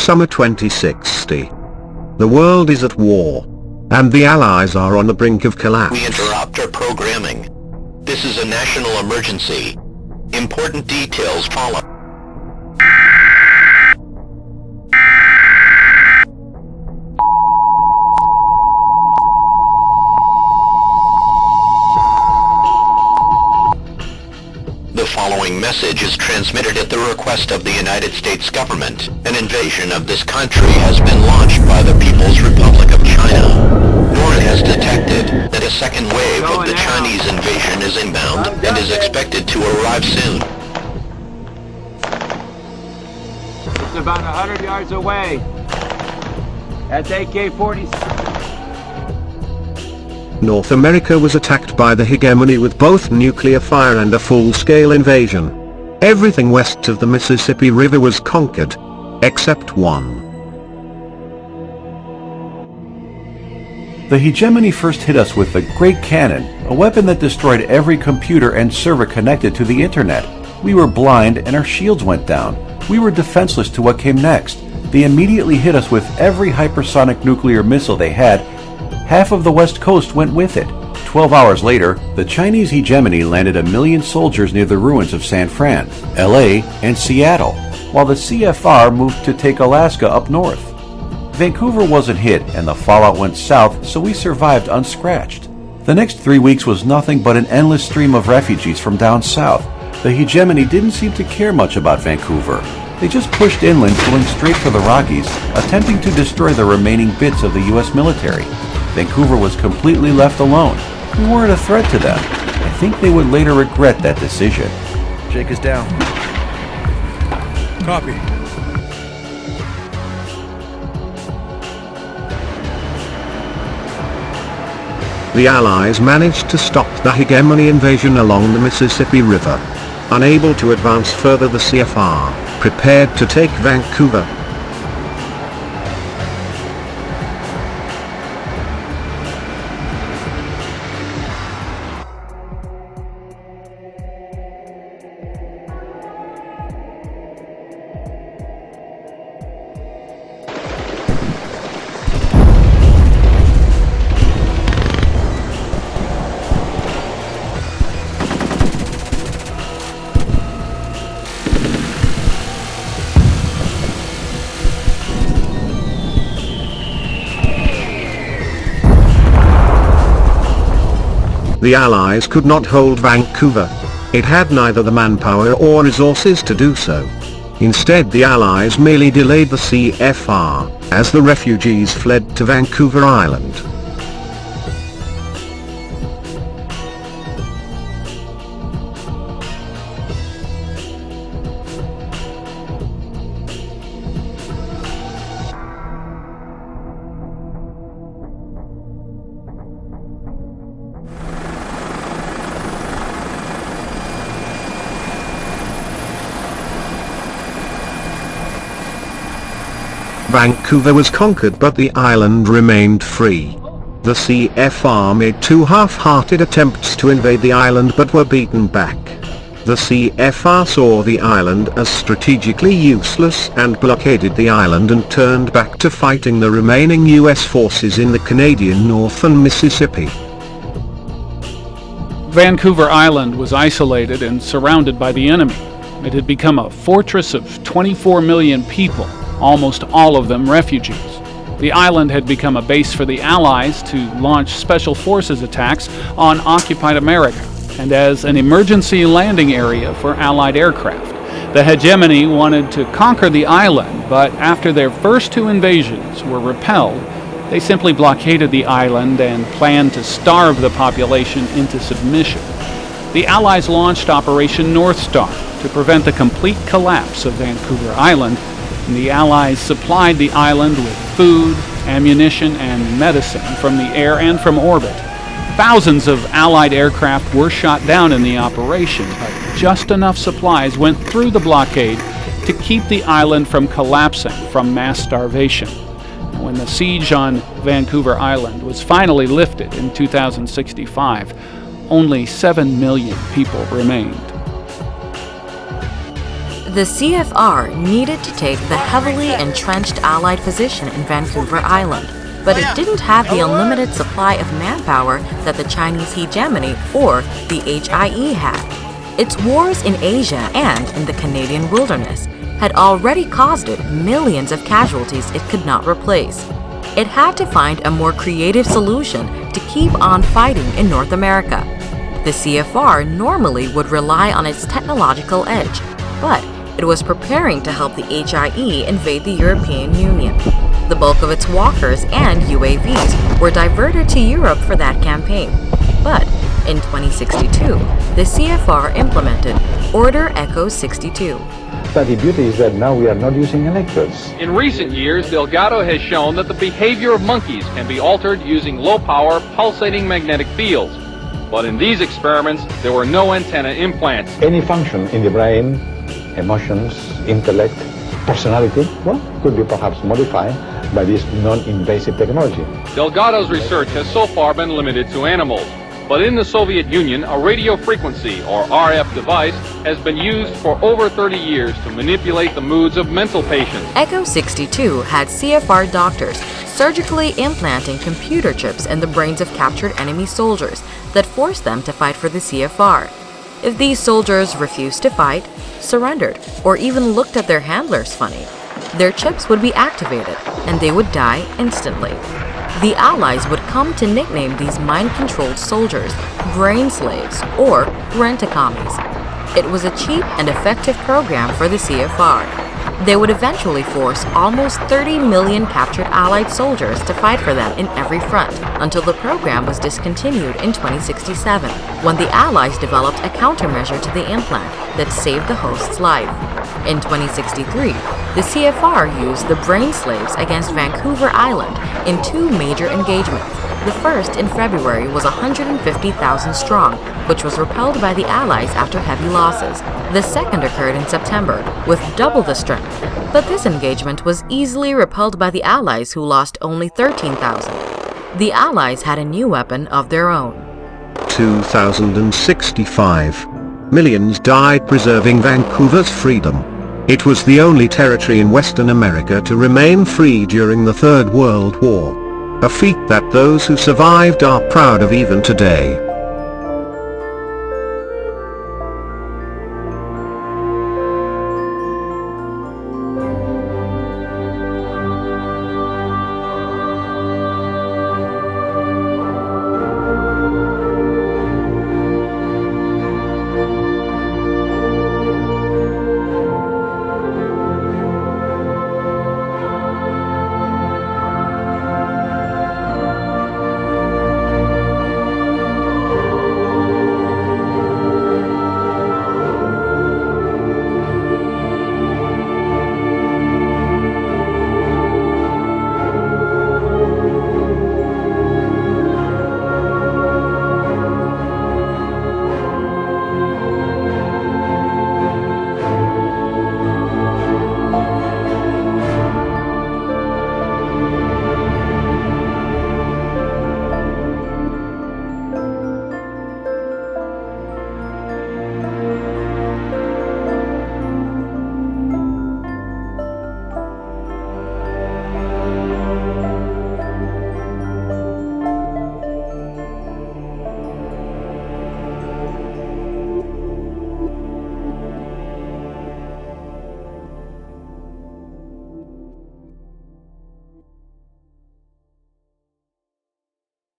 Summer 2060. The world is at war, and the Allies are on the brink of collapse. We interrupt our programming. This is a national emergency. Important details follow. The following message is transmitted at the request of the United States government. An invasion of this country has been launched by the People's Republic of China. NORAD has detected that a second wave of the Chinese invasion is inbound and is expected to arrive soon. It's about 100 yards away. That's AK-47. North America was attacked by the Hegemony with both nuclear fire and a full-scale invasion. Everything west of the Mississippi River was conquered, except one. The Hegemony first hit us with the Great Cannon, a weapon that destroyed every computer and server connected to the internet. We were blind and our shields went down. We were defenseless to what came next. They immediately hit us with every hypersonic nuclear missile they had. Half of the West Coast went with it. 12 hours later, the Chinese Hegemony landed 1 million soldiers near the ruins of San Fran, LA, and Seattle, while the CFR moved to take Alaska up north. Vancouver wasn't hit and the fallout went south, so we survived unscratched. The next 3 weeks was nothing but an endless stream of refugees from down south. The Hegemony didn't seem to care much about Vancouver. They just pushed inland, pulling straight for the Rockies, attempting to destroy the remaining bits of the US military. Vancouver was completely left alone. We weren't a threat to them. I think they would later regret that decision. Jake is down. Copy. The Allies managed to stop the Hegemony invasion along the Mississippi River. Unable to advance further, the CFR prepared to take Vancouver. The Allies could not hold Vancouver. It had neither the manpower or resources to do so. Instead, the Allies merely delayed the CFR, as the refugees fled to Vancouver Island. Vancouver was conquered, but the island remained free. The CFR made 2 half-hearted attempts to invade the island but were beaten back. The CFR saw the island as strategically useless and blockaded the island and turned back to fighting the remaining US forces in the Canadian North and Mississippi. Vancouver Island was isolated and surrounded by the enemy. It had become a fortress of 24 million people, almost all of them refugees. The island had become a base for the Allies to launch special forces attacks on occupied America, and as an emergency landing area for Allied aircraft. The Hegemony wanted to conquer the island, but after their first 2 invasions were repelled, they simply blockaded the island and planned to starve the population into submission. The Allies launched Operation North Star to prevent the complete collapse of Vancouver Island, and the Allies supplied the island with food, ammunition, and medicine from the air and from orbit. Thousands of Allied aircraft were shot down in the operation, but just enough supplies went through the blockade to keep the island from collapsing from mass starvation. When the siege on Vancouver Island was finally lifted in 2065, only 7 million people remained. The CFR needed to take the heavily entrenched Allied position in Vancouver Island, but it didn't have the unlimited supply of manpower that the Chinese Hegemony or the HIE had. Its wars in Asia and in the Canadian wilderness had already caused it millions of casualties it could not replace. It had to find a more creative solution to keep on fighting in North America. The CFR normally would rely on its technological edge, but it was preparing to help the HIE invade the European Union. The bulk of its walkers and UAVs were diverted to Europe for that campaign. But in 2062, the CFR implemented Order Echo 62. But the beauty is that now we are not using electrodes. In recent years, Delgado has shown that the behavior of monkeys can be altered using low-power, pulsating magnetic fields. But in these experiments, there were no antenna implants. Any function in the brain, emotions, intellect, personality, well, could be perhaps modified by this non-invasive technology. Delgado's research has so far been limited to animals. But in the Soviet Union, a radio frequency, or RF device, has been used for over 30 years to manipulate the moods of mental patients. Echo 62 had CFR doctors surgically implanting computer chips in the brains of captured enemy soldiers that forced them to fight for the CFR. If these soldiers refused to fight, surrendered, or even looked at their handlers funny, their chips would be activated and they would die instantly. The Allies would come to nickname these mind-controlled soldiers brain slaves or rent-a-commies. It was a cheap and effective program for the CFR. They would eventually force almost 30 million captured Allied soldiers to fight for them in every front, until the program was discontinued in 2067, when the Allies developed a countermeasure to the implant that saved the host's life. In 2063, the CFR used the brain slaves against Vancouver Island in two major engagements. The first in February was 150,000 strong, which was repelled by the Allies after heavy losses. The second occurred in September, with double the strength, but this engagement was easily repelled by the Allies, who lost only 13,000. The Allies had a new weapon of their own. 2065. Millions died preserving Vancouver's freedom. It was the only territory in Western America to remain free during the Third World War. A feat that those who survived are proud of even today.